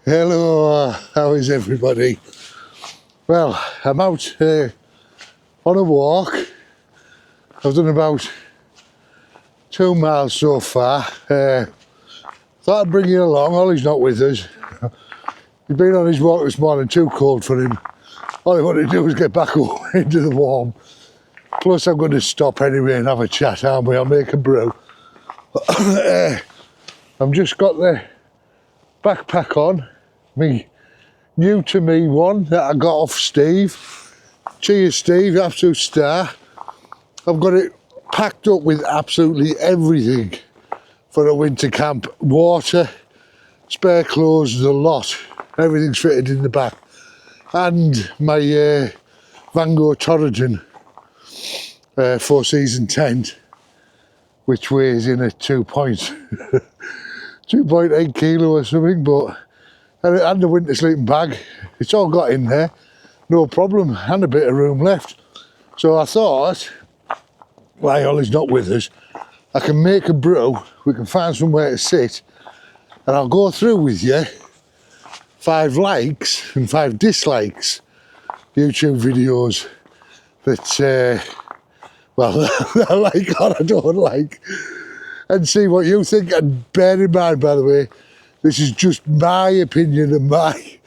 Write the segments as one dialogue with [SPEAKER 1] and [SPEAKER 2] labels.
[SPEAKER 1] Hello, how is everybody? Well, I'm out on a walk. I've done about 2 miles so far. Thought I'd bring you along. Ollie's not with us. He's been on his walk this morning, too cold for him. All he wanted to do was get back into the warm. Plus I'm going to stop anyway and have a chat, aren't we? I'll make a brew. I've just got the backpack on, me new to me one that I got off Steve. Cheers Steve, absolute star. I've got it packed up with absolutely everything for a winter camp. Water, spare clothes, the lot. Everything's fitted in the back. And my Van Gogh Torrigen 4-season tent, which weighs in at 2.8 kilo or something, but and the winter sleeping bag. It's all got in there, no problem, and a bit of room left. So I thought, while Ollie's not with us, I can make a brew, we can find somewhere to sit, and I'll go through with you 5 likes and 5 dislikes YouTube videos that, well, I like or I don't like, and see what you think. And bear in mind, by the way, this is just my opinion and my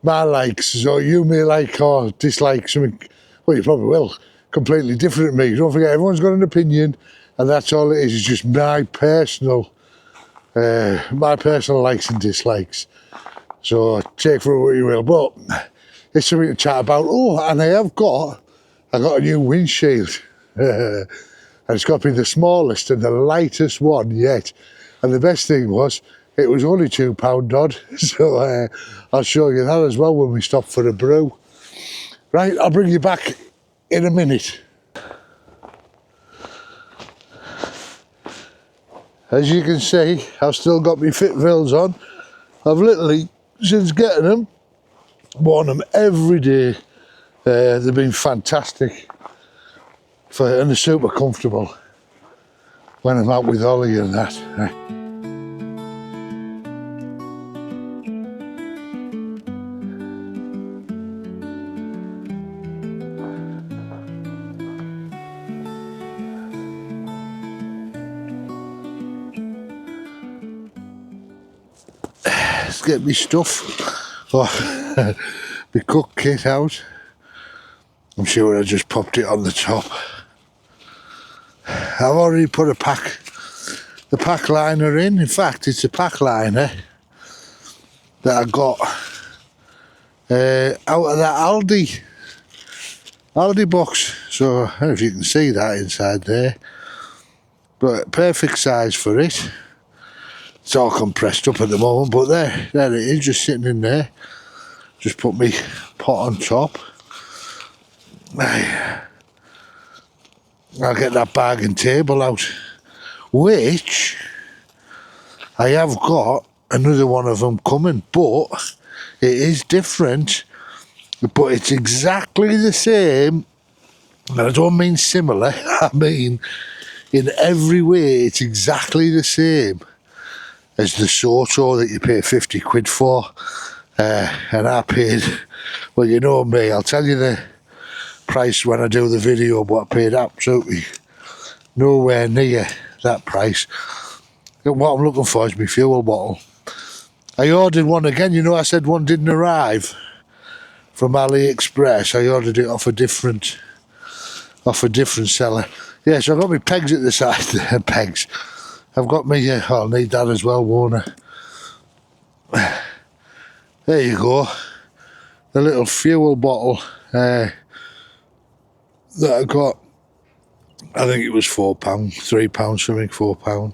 [SPEAKER 1] likes. So you may like or dislike something, well, you probably will, completely different to me. Don't forget, everyone's got an opinion, and that's all it is. It's just my personal likes and dislikes. So take for what you will. But it's something to chat about. Oh, and I got a new windshield. And it's got to be the smallest and the lightest one yet. And the best thing was, it was only £2 odd. So I'll show you that as well when we stop for a brew. Right, I'll bring you back in a minute. As you can see, I've still got my Fitvilles on. I've literally, since getting them, worn them every day. They've been fantastic. And they're super comfortable when I'm out with Ollie and that. Let's get me stuff. Oh, my cook kit out. I'm sure I just popped it on the top. I've already put the pack liner in. In fact, it's a pack liner that I got out of that Aldi box. So I don't know if you can see that inside there, but perfect size for it. It's all compressed up at the moment, but there it is, just sitting in there. Just put me pot on top. I'll get that bargain table out, which I have got another one of them coming, but it is different, but it's exactly the same, and I don't mean similar, I mean in every way it's exactly the same as the Soto that you pay 50 quid for, and I paid, well, you know me, I'll tell you the price when I do the video, but I paid absolutely nowhere near that price. What I'm looking for is my fuel bottle. I ordered one again, you know, I said one didn't arrive from AliExpress. I ordered it off a different seller. Yeah, so I've got my pegs at the side there, pegs. I've got me, I'll need that as well, won't I? There you go, the little fuel bottle that I got. I think it was £4, £3 something, £4.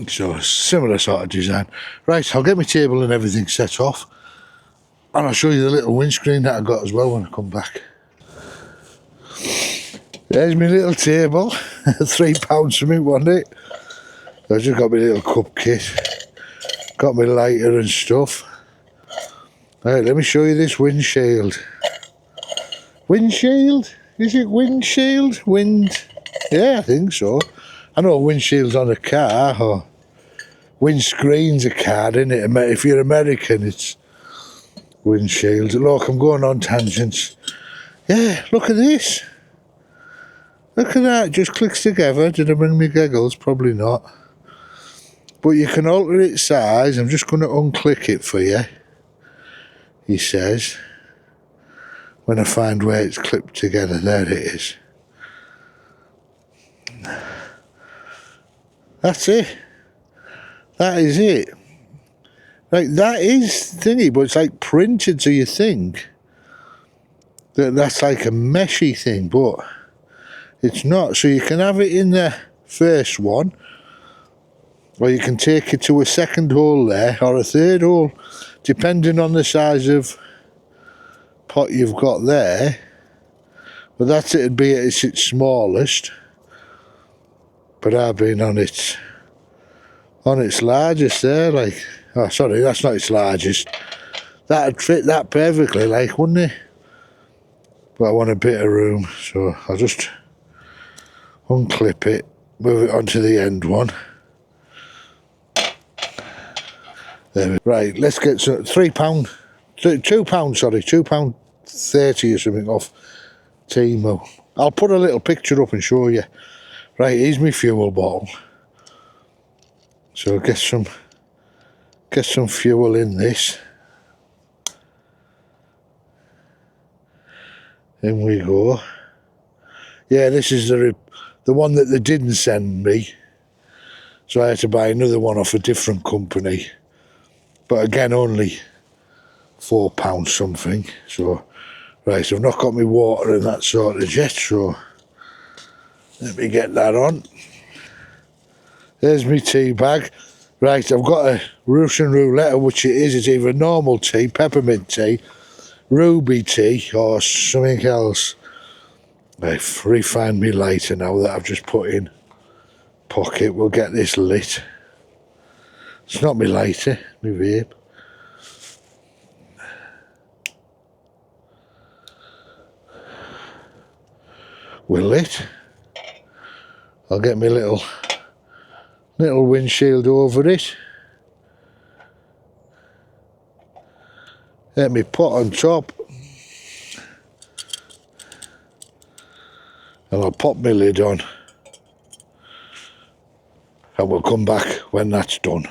[SPEAKER 1] So a similar sort of design. Right, I'll get my table and everything set off, and I'll show you the little windscreen that I got as well when I come back. There's my little table, £3 something, wasn't it? I just got my little cup kit, got my lighter and stuff. Right, let me show you this windshield. Windshield? Is it windshield? Wind? Yeah, I think so. I know windshield's on a car, or windscreen's a car, isn't it? If you're American, it's windshield. Look, I'm going on tangents. Yeah, look at this. Look at that, it just clicks together. Did it bring me giggles? Probably not. But you can alter its size. I'm just going to unclick it for you, he says. When I find where it's clipped together, there it is. That's it. That is it. Like, that is thingy, but it's like printed, so you think that's like a meshy thing, but it's not. So you can have it in the first one, or you can take it to a second hole there, or a third hole, depending on the size of pot you've got there. But that's it'd be at its smallest. But I've been on its largest there, like, oh sorry, that's not its largest. That'd fit that perfectly, like, wouldn't it? But I want a bit of room, so I'll just unclip it, move it onto the end one. There. Right, let's get some £3, £2, sorry, £2.30 or something off Timo. I'll put a little picture up and show you. Right, here's my fuel bottle. So get some fuel in this. In we go. Yeah, this is the one that they didn't send me. So I had to buy another one off a different company. But again, only £4 something. So, right, so I've not got my water and that sorted yet, so let me get that on. There's my tea bag. Right, I've got a Russian roulette, which it is. It's either normal tea, peppermint tea, ruby tea, or something else. I've refined my lighter now that I've just put in pocket. We'll get this lit. It's not my lighter, my vape. We're lit. I'll get my little windshield over it. Let me pot on top. And I'll pop my lid on. And we'll come back when that's done.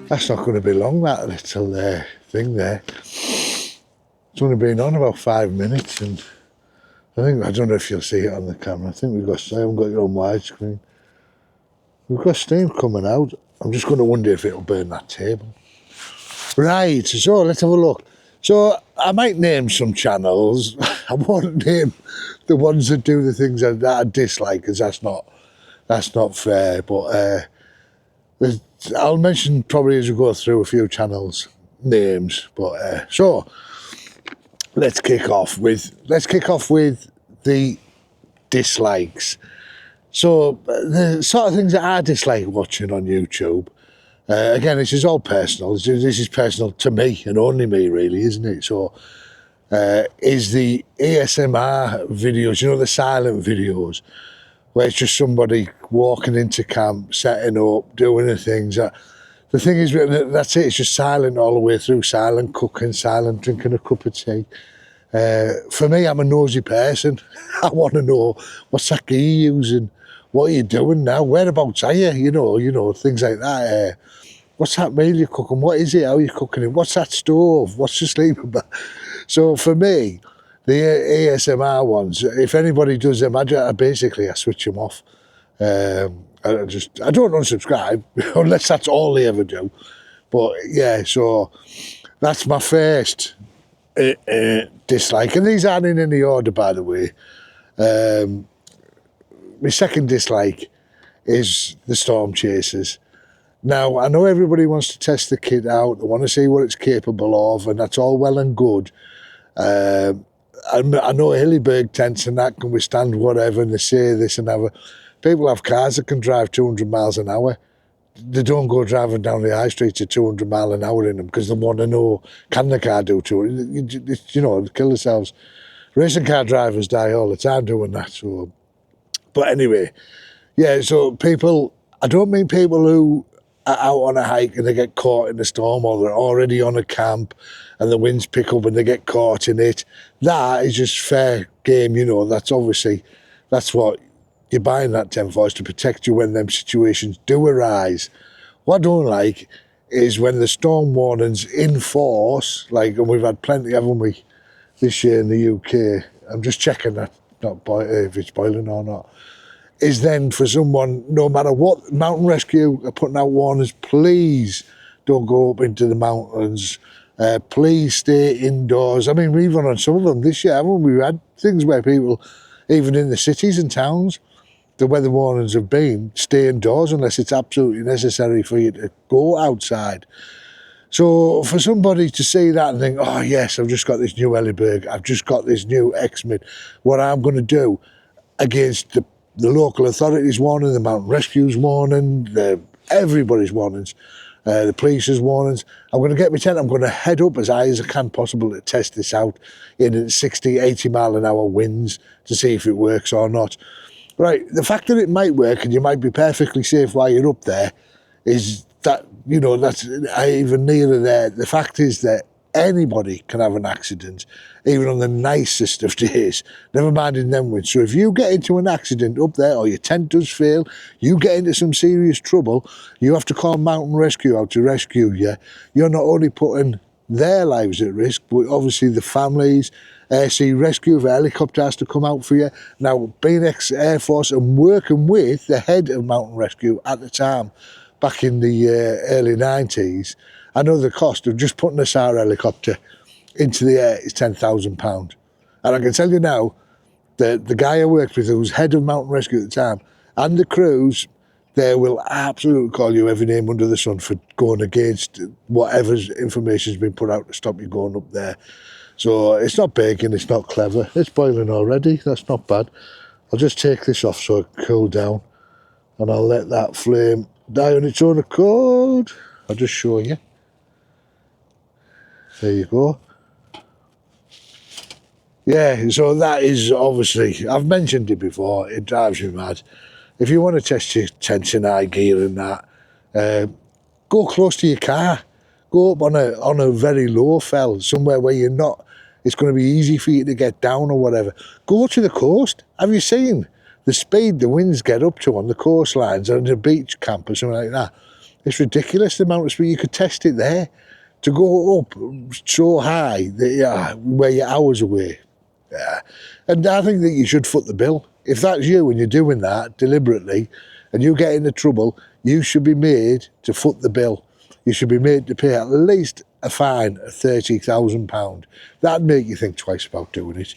[SPEAKER 1] That's not going to be long, that little thing there. It's only been on about 5 minutes, and I don't know if you'll see it on the camera. I haven't got it on widescreen. We've got steam coming out. I'm just going to wonder if it'll burn that table. Right, so let's have a look. So I might name some channels. I won't name the ones that do the things that I dislike, because that's not fair. But I'll mention probably as we go through a few channels names. But so let's kick off with the dislikes. So the sort of things that I dislike watching on YouTube. Again, this is all personal. This is personal to me and only me, really, isn't it? So, is the ASMR videos, the silent videos, where it's just somebody walking into camp, setting up, doing the things. The thing is, that's it. It's just silent all the way through. Silent cooking, silent drinking a cup of tea. For me, I'm a nosy person. I want to know, what's that gear you using? What are you doing now? Whereabouts are you? Things like that. What's that meal you're cooking? What is it? How are you cooking it? What's that stove? What's the sleeping bag? So for me, the ASMR ones, if anybody does them, I switch them off. I don't unsubscribe unless that's all they ever do. But yeah, so that's my first dislike, and these aren't in any order, by the way. My second dislike is the storm chasers. Now, I know everybody wants to test the kit out, they want to see what it's capable of, and that's all well and good. I know Hillyberg tents and that can withstand whatever, and they say this and that. People have cars that can drive 200 miles an hour. They don't go driving down the high streets at 200 mile an hour in them because they want to know, can the car do 200? You know, kill themselves. Racing car drivers die all the time doing that. So, but anyway, yeah, so people, I don't mean people who are out on a hike and they get caught in the storm, or they're already on a camp and the winds pick up and they get caught in it. That is just fair game, you know. That's obviously, that's what you're buying that tent for, is to protect you when them situations do arise. What I don't like is when the storm warning's in force, like, and we've had plenty, haven't we, this year in the UK. I'm just checking that, if it's boiling or not. Is then for someone, no matter what, mountain rescue are putting out warnings, please don't go up into the mountains. Please stay indoors. I mean, we've run on some of them this year, haven't we? We've had things where people, even in the cities and towns, the weather warnings have been, stay indoors unless it's absolutely necessary for you to go outside. So for somebody to see that and think, oh yes, I've just got this new Helleberg, I've just got this new X-Mid, what I'm going to do against the local authorities warning, the mountain rescue's warning, everybody's warnings, the police's warnings, I'm going to get my tent, I'm going to head up as high as I can possible to test this out in 60, 80 mile an hour winds to see if it works or not. Right, the fact that it might work and you might be perfectly safe while you're up there is that, you know, that's even nearer there. The fact is that anybody can have an accident, even on the nicest of days, never mind in them winds. So if you get into an accident up there, or your tent does fail, you get into some serious trouble, you have to call mountain rescue out to rescue you. You're not only putting their lives at risk, but obviously the families. Sea rescue, if a helicopter has to come out for you. Now, being ex-Air Force and working with the head of mountain rescue at the time, back in the early 90s, I know the cost of just putting a SAR helicopter into the air is £10,000. And I can tell you now, the guy I worked with, who was head of mountain rescue at the time, and the crews, they will absolutely call you every name under the sun for going against whatever information's been put out to stop you going up there. So it's not big and it's not clever. It's boiling already, that's not bad. I'll just take this off so it cool down, and I'll let that flame die on its own accord. I'll just show you. There you go. Yeah, so that is obviously, I've mentioned it before, it drives me mad. If you want to test your tents and high gear and that, go close to your car. Go up on a very low fell, somewhere where you're not, it's going to be easy for you to get down or whatever. Go to the coast. Have you seen the speed the winds get up to on the coastlines or in a beach camp or something like that? It's ridiculous the amount of speed. You could test it there. To go up so high that where you're hours away. Yeah. And I think that you should foot the bill. If that's you and you're doing that deliberately and you get into trouble, you should be made to foot the bill. You should be made to pay at least a fine of £30,000. That'd make you think twice about doing it.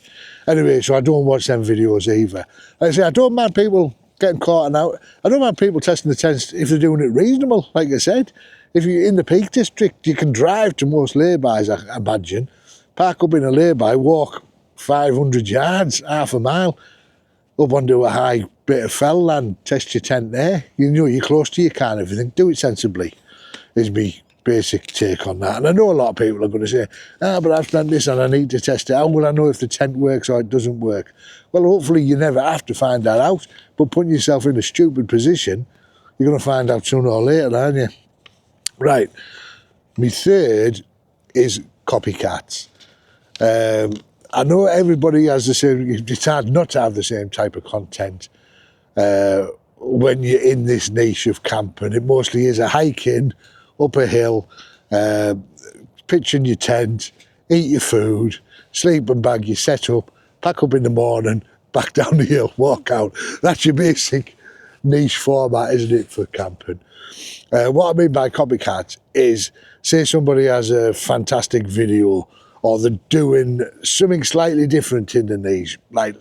[SPEAKER 1] Anyway, so I don't watch them videos either. Like I say, I don't mind people getting caught and out. I don't mind people testing the tents if they're doing it reasonable, like I said. If you're in the Peak District, you can drive to most lay-bys, I imagine, park up in a lay-by, walk 500 yards, half a mile, up onto a high bit of fell land, test your tent there. You know you're close to your car and everything. Do it sensibly, is my basic take on that. And I know a lot of people are going to say, but I've done this and I need to test it. How will I know if the tent works or it doesn't work? Well, hopefully you never have to find that out, but putting yourself in a stupid position, you're going to find out sooner or later, aren't you? Right, my third is copycats. I know everybody has the same, it's hard not to have the same type of content when you're in this niche of camping. It mostly is a hiking up a hill, pitch in your tent, eat your food, sleeping bag, you set up, pack up in the morning, back down the hill, walk out. That's your basic niche format, isn't it, for camping? What I mean by copycat is, say somebody has a fantastic video or they're doing something slightly different in the niche, like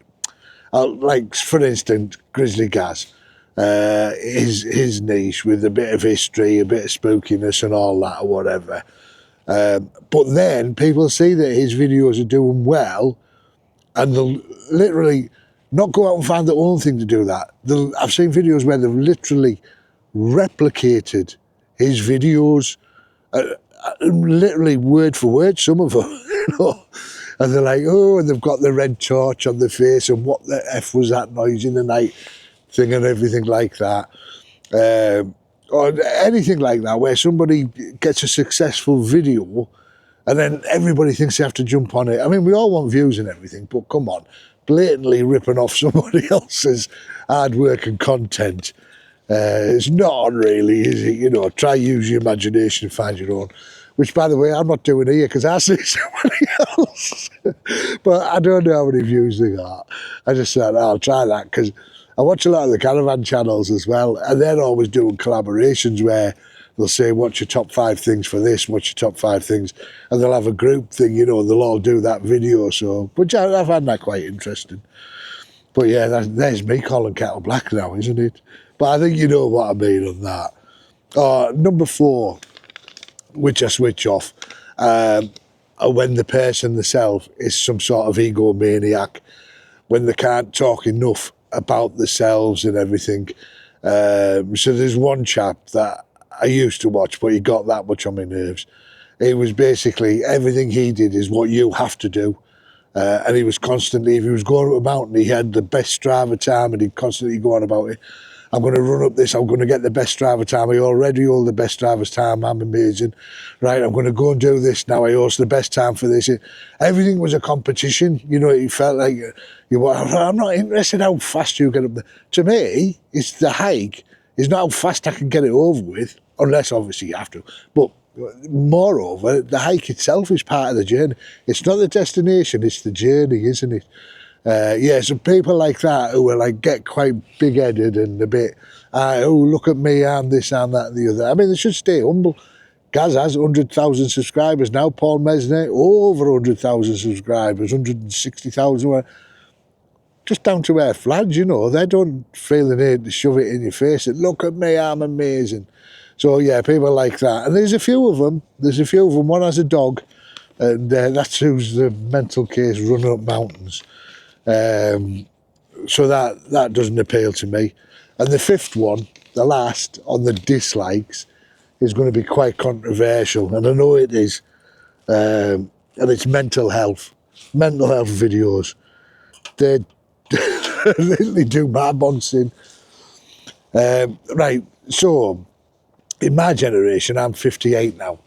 [SPEAKER 1] for instance, Grizzly Gaz, his niche with a bit of history, a bit of spookiness and all that or whatever. But then people see that his videos are doing well and they'll literally not go out and find their own thing to do that. I've seen videos where they've literally replicated his videos, literally word for word, some of them, you know. And they're like, oh, and they've got the red torch on their face and what the F was that noise in the night thing and everything like that. Or anything like that, where somebody gets a successful video and then everybody thinks they have to jump on it. I mean, we all want views and everything, but come on, blatantly ripping off somebody else's hard work and content. It's not on really, is it? You know, try use your imagination and find your own. Which, by the way, I'm not doing here because I see somebody else. But I don't know how many views they got. I just said, I'll try that because I watch a lot of the caravan channels as well, and they're always doing collaborations where they'll say, what's your top 5 things for this, what's your top 5 things, and they'll have a group thing, you know, and they'll all do that video, so, which I find that quite interesting. But yeah, there's me calling kettle black now, isn't it? But I think you know what I mean on that. Number 4, which I switch off, when the person themselves is some sort of egomaniac, when they can't talk enough about themselves and everything. So there's one chap that I used to watch, but he got that much on my nerves. It was basically everything he did is what you have to do. And he was constantly, if he was going up a mountain, he had the best driver time and he'd constantly go on about it. I'm going to run up this, I'm going to get the best driver time. I already hold the best driver's time, I'm amazing. Right, I'm going to go and do this now, I host the best time for this. Everything was a competition, you know, it felt like, I'm not interested how fast you get up there. To me, it's the hike, it's not how fast I can get it over with, unless obviously you have to. But moreover, the hike itself is part of the journey. It's not the destination, it's the journey, isn't it? Yeah, so people like that who are like get quite big-headed and a bit, oh, look at me, I'm this, I'm that, and the other. I mean, they should stay humble. Gaz has 100,000 subscribers now. Paul Mesnet, over 100,000 subscribers, 160,000. Just down to wear flags, you know. They don't feel the need to shove it in your face and look at me, I'm amazing. So, yeah, people like that. And there's a few of them. One has a dog, and that's who's the mental case running up mountains. So that doesn't appeal to me. And the 5th one, the last, on the dislikes, is going to be quite controversial, and I know it is. And it's mental health videos. They literally do my bouncing. Right, so in my generation, I'm 58 now.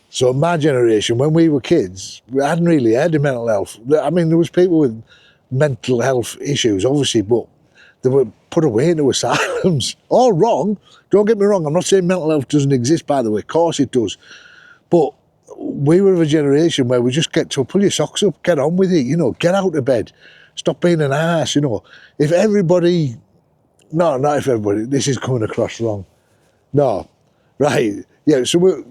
[SPEAKER 1] So in my generation, when we were kids, we hadn't really heard of mental health. I mean, there was people with mental health issues, obviously, but they were put away into asylums. All wrong. Don't get me wrong. I'm not saying mental health doesn't exist, by the way. Of course it does. But we were of a generation where we just get to pull your socks up, get on with it, you know, get out of bed, stop being an ass, you know. If everybody, no, not if everybody, this is coming across wrong. No, right. Yeah, so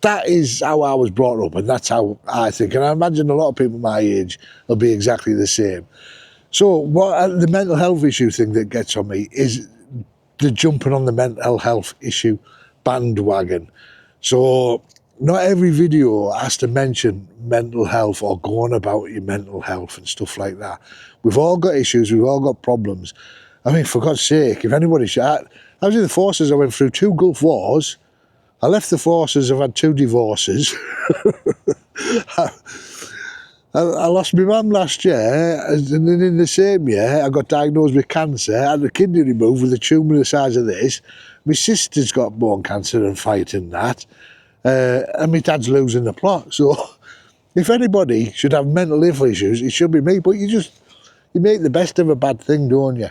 [SPEAKER 1] that is how I was brought up, and that's how I think. And I imagine a lot of people my age will be exactly the same. So what the mental health issue thing that gets on me is the jumping on the mental health issue bandwagon. So not every video has to mention mental health or go on about your mental health and stuff like that. We've all got issues, we've all got problems. I mean, for God's sake, if anybody I was in the forces, I went through 2 Gulf Wars. I left the forces, I've had 2 divorces. I lost my mum last year, and then in the same year, I got diagnosed with cancer. I had a kidney removed with a tumour the size of this. My sister's got bone cancer and fighting that. And my dad's losing the plot. So if anybody should have mental health issues, it should be me. But you make the best of a bad thing, don't you?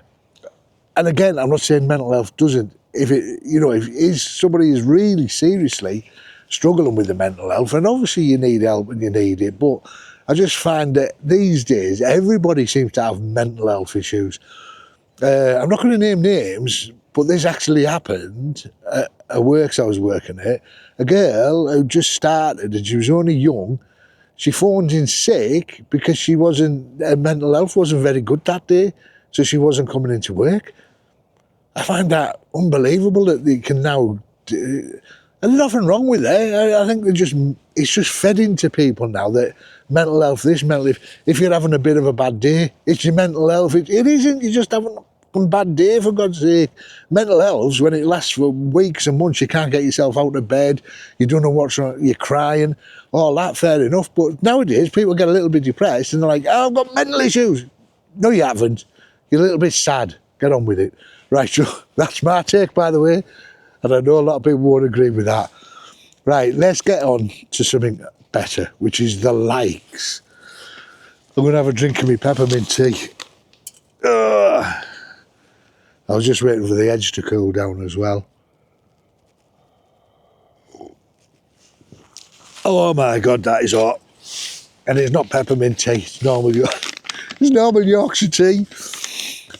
[SPEAKER 1] And again, I'm not saying mental health doesn't. If somebody is really seriously struggling with the mental health, and obviously you need help and you need it, but I just find that these days everybody seems to have mental health issues. I'm not going to name names, but this actually happened at a works I was working at. A girl who just started and she was only young, she phoned in sick because her mental health wasn't very good that day, so she wasn't coming into work. I find that unbelievable that they can now And there's nothing wrong with it. I think it's just fed into people now that mental health, this mental health, if you're having a bit of a bad day, it's your mental health. It isn't, you're just having a bad day, for God's sake. Mental health, when it lasts for weeks and months, you can't get yourself out of bed, you don't know what's wrong, you're crying, all that, fair enough. But nowadays, people get a little bit depressed and they're like, oh, I've got mental issues. No, you haven't. You're a little bit sad. Get on with it. Right, so that's my take, by the way. And I know a lot of people won't agree with that. Right, let's get on to something better, which is the likes. I'm going to have a drink of my peppermint tea. Ugh. I was just waiting for the edge to cool down as well. Oh my God, that is hot. And it's not peppermint tea, it's normal Yorkshire tea.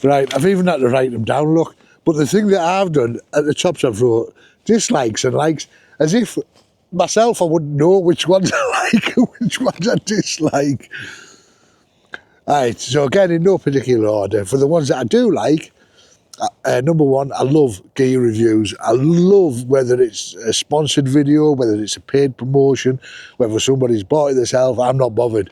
[SPEAKER 1] Right, I've even had to write them down, look. But the thing that I've done, at the top I've wrote dislikes and likes, as if myself I wouldn't know which ones I like and which ones I dislike. Right, so again, in no particular order, for the ones that I do like, number one, I love gear reviews. I love whether it's a sponsored video, whether it's a paid promotion, whether somebody's bought it themselves, I'm not bothered.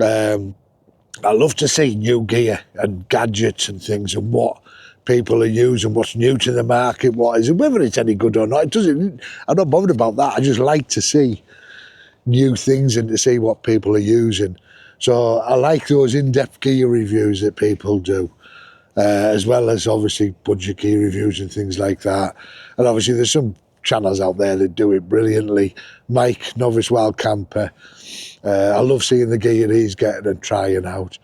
[SPEAKER 1] I love to see new gear and gadgets and things and what people are using, what's new to the market, what is it, whether it's any good or not. I'm not bothered about that. I just like to see new things and to see what people are using. So I like those in-depth gear reviews that people do, as well as obviously budget gear reviews and things like that. And obviously there's some channels out there that do it brilliantly. Mike, Novice Wild Camper. I love seeing the gear he's getting and trying out.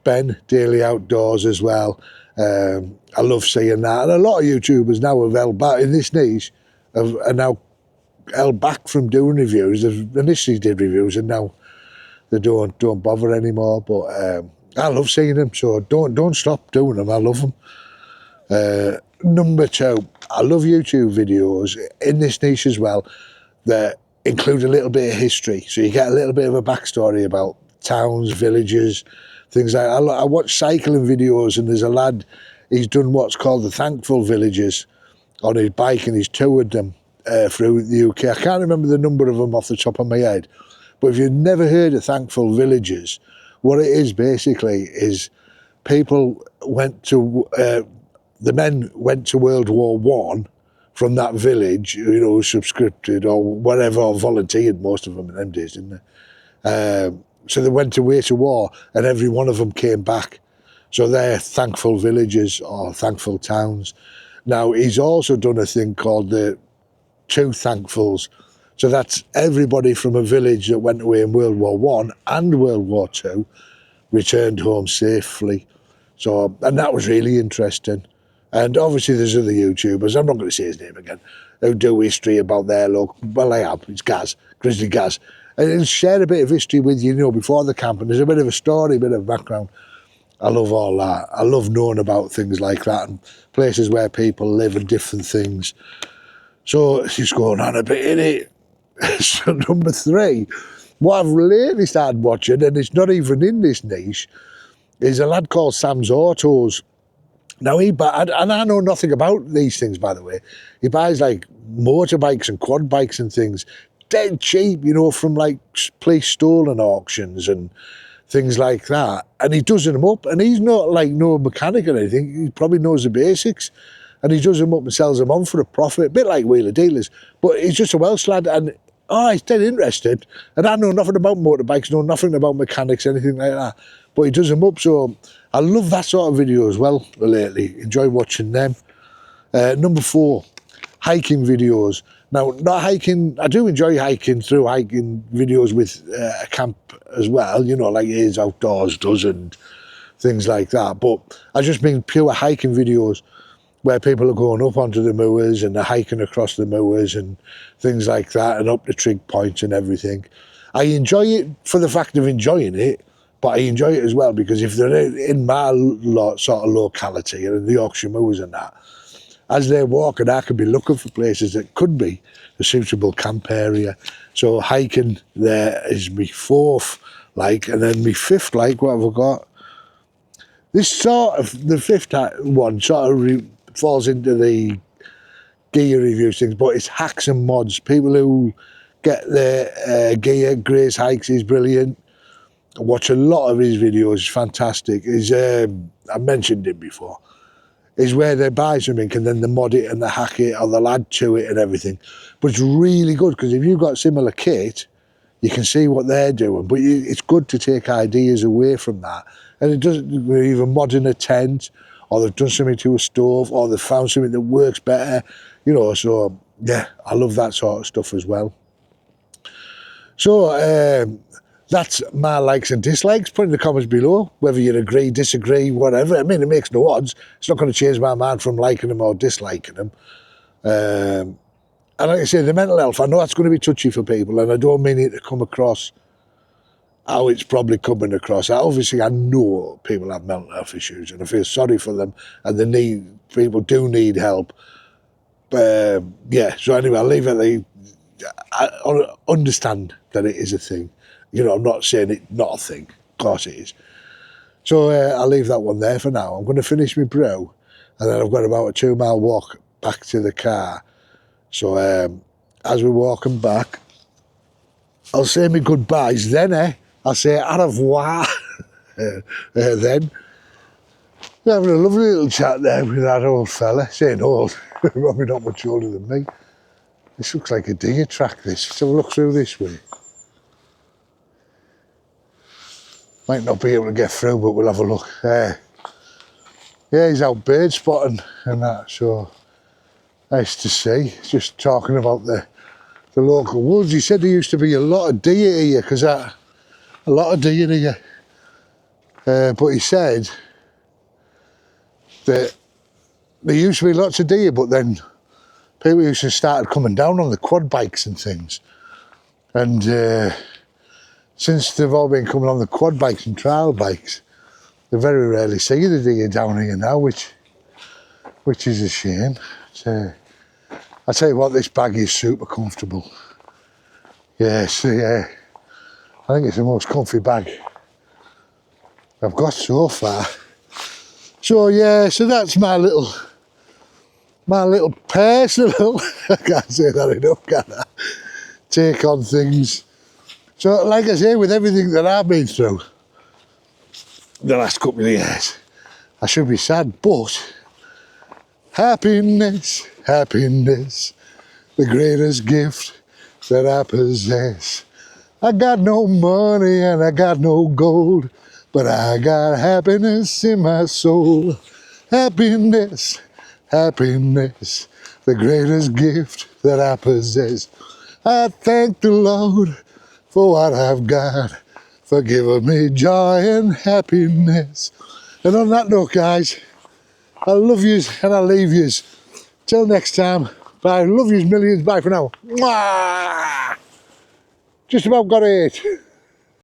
[SPEAKER 1] Ben, Daily Outdoors as well. I love seeing that. And a lot of YouTubers now have held back in this niche, are now held back from doing reviews. They've initially did reviews and now they don't bother anymore. But I love seeing them, so don't stop doing them. I love them. Number two, I love YouTube videos in this niche as well that include a little bit of history. So you get a little bit of a backstory about towns, villages, things like that. I watch cycling videos and there's a lad, he's done what's called the Thankful Villages on his bike and he's toured them through the UK. I can't remember the number of them off the top of my head, but if you've never heard of Thankful Villages, what it is basically is people went to, the men went to World War One from that village, you know, subscripted or whatever, or volunteered, most of them in them days, didn't they? So they went away to war and every one of them came back. So they're Thankful Villages or Thankful Towns. Now, he's also done a thing called the Two Thankfuls. So that's everybody from a village that went away in World War One and World War Two returned home safely. So, and that was really interesting. And obviously there's other YouTubers, I'm not going to say his name again, who do history about their local, well I have, it's Gaz, Grizzly Gaz. And he'll share a bit of history with you, you know, before the camp, and there's a bit of a story, a bit of background. I love all that. I love knowing about things like that and places where people live and different things. So it's just going on a bit, innit? So number three, what I've lately started watching, and it's not even in this niche, is a lad called Sam's Autos. Now, and I know nothing about these things, by the way. He buys like motorbikes and quad bikes and things, dead cheap, you know, from like police stolen auctions and things like that. And he does them up, and he's not like no mechanic or anything. He probably knows the basics. And he does them up and sells them on for a profit, a bit like Wheeler Dealers. But he's just a Welsh lad, and he's dead interested. And I know nothing about motorbikes, know nothing about mechanics, anything like that. But he does them up, so I love that sort of video as well lately. Enjoy watching them. Number four, hiking videos. Now, not hiking, I do enjoy hiking through hiking videos with a camp as well, you know, like A's Outdoors does and things like that. But I just mean pure hiking videos where people are going up onto the moors and they're hiking across the moors and things like that and up the trig points and everything. I enjoy it for the fact of enjoying it, but I enjoy it as well because if they're in my sort of locality and in the Yorkshire moors and that, as they're walking, I could be looking for places that could be a suitable camp area. So hiking there is my fourth like, and then my fifth like, what have I got? This sort of, the fifth one sort of falls into the gear reviews things, but it's hacks and mods. People who get their gear. Grace Hikes is brilliant. I watch a lot of his videos. It's fantastic. I mentioned him before. Is where they buy something and then they mod it and they hack it or they'll add to it and everything. But it's really good because if you've got similar kit, you can see what they're doing. But it's good to take ideas away from that. And it doesn't, they're either modding a tent or they've done something to a stove or they've found something that works better. You know, so yeah, I love that sort of stuff as well. So that's my likes and dislikes. Put in the comments below whether you agree, disagree, whatever. I mean, it makes no odds. It's not going to change my mind from liking them or disliking them. And like I say, the mental health, I know that's going to be touchy for people, and I don't mean it to come across how it's probably coming across. Obviously, I know people have mental health issues, and I feel sorry for them, and people do need help. Yeah, so anyway, I'll leave it. I understand that it is a thing. You know, I'm not saying it's not a thing. Of course it is. So I'll leave that one there for now. I'm going to finish my brew, and then I've got about a 2-mile walk back to the car. So as we're walking back, I'll say my goodbyes then, I'll say au revoir then. We're having a lovely little chat there with that old fella. Saying old, probably not much older than me. This looks like a digger track, this. Let's have a look through this way. Might not be able to get through, but we'll have a look. Yeah, he's out bird spotting and that, so nice to see. Just talking about the local woods. He said there used to be a lot of deer here, because a lot of deer here. But he said that there used to be lots of deer, but then people used to start coming down on the quad bikes and things. And since they've all been coming on the quad bikes and trial bikes, they very rarely see the deer down here now, which is a shame. I tell you what, this bag is super comfortable. Yes, yeah. I think it's the most comfy bag I've got so far. So yeah, so that's my little personal, I can't say that enough, can I? Take on things. So like I say, with everything that I've been through the last couple of years, I should be sad, but happiness, happiness, the greatest gift that I possess. I got no money and I got no gold, but I got happiness in my soul. Happiness, happiness, the greatest gift that I possess. I thank the Lord for what I've got, for giving me joy and happiness. And on that note, guys, I love yous and I leave yous. Till next time, bye. Love yous millions. Bye for now. Mwah! Just about got it.